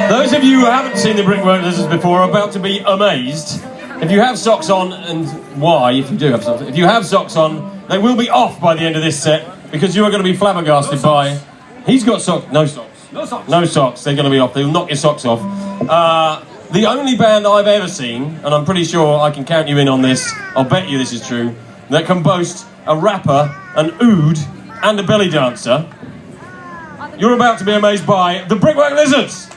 Those of you who haven't seen the Brickwork Lizards before are about to be amazed. If you have socks on, and why, if you do have socks, if you have socks on, they will be off by the end of this set, because you are going to be flabbergasted by... He's got socks. No socks. No socks. No socks. They're going to be off. They'll knock your socks off. The only band I've ever seen, and I'm pretty sure I can count you in on this, I'll bet you this is true, that can boast a rapper, an oud, and a belly dancer. You're about to be amazed by the Brickwork Lizards.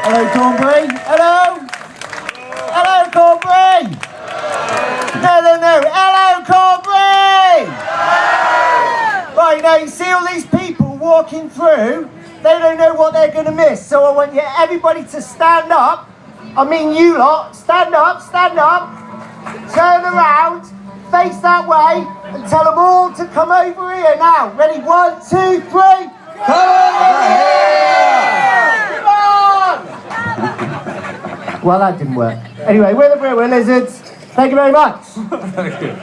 Hello, Cornbury. Hello. Hello, Cornbury. No. Hello, Cornbury. Right, now you see all these people walking through. They don't know what they're going to miss. So I want everybody to stand up. I mean you lot. Stand up. Turn around. Face that way. And tell them all to come over here now. Ready? 1, 2, 3. Come over here! Come on! Well, that didn't work. Anyway, we're the Brickwork Lizards. Thank you very much. Thank you.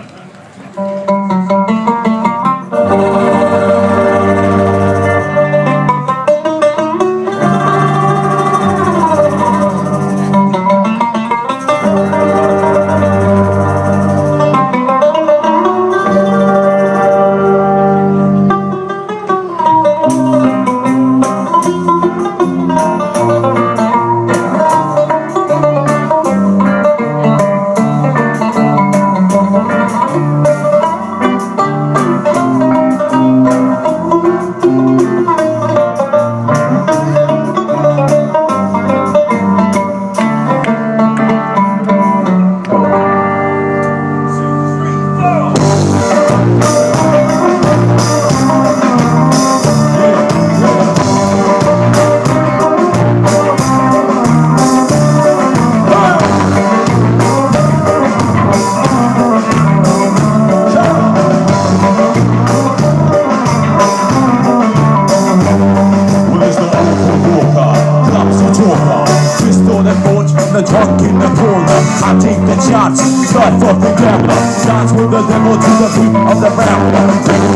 Start fucking gambler, dance with the devil to the beat of the rambler.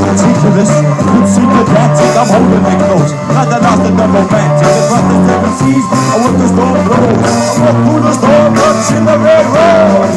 Meticulous, you see the dancing, I'm holding it close. Not the last of the romantic, it's like the seven seas, I want the storm blows. Walk through the storm, touching the red road.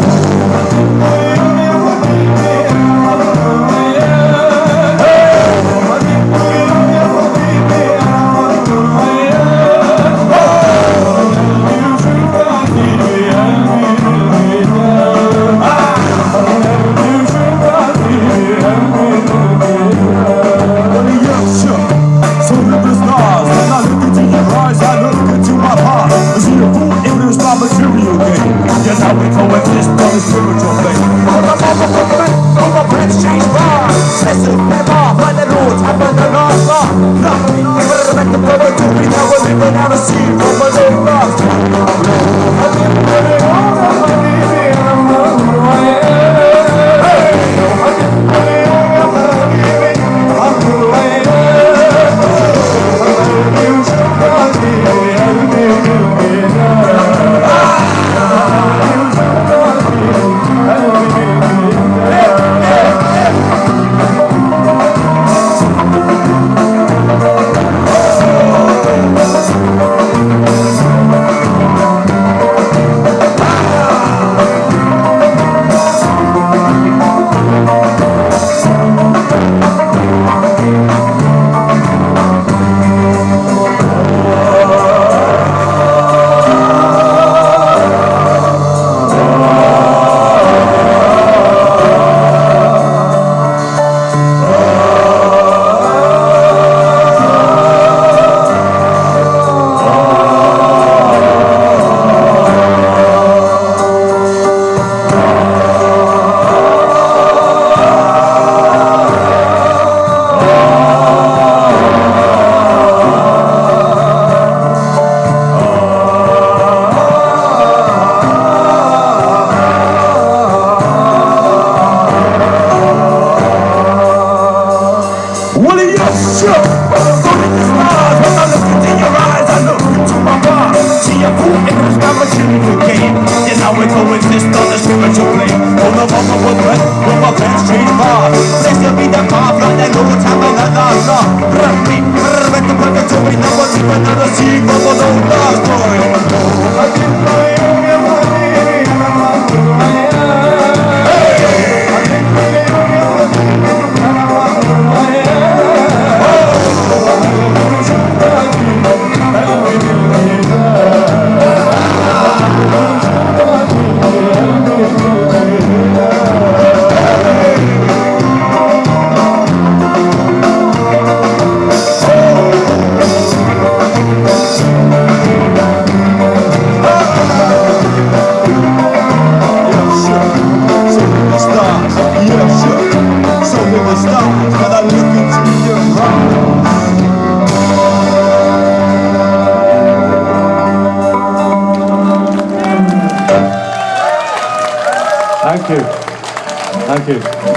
eyes when I look into your eyes. Thank you. Thank you.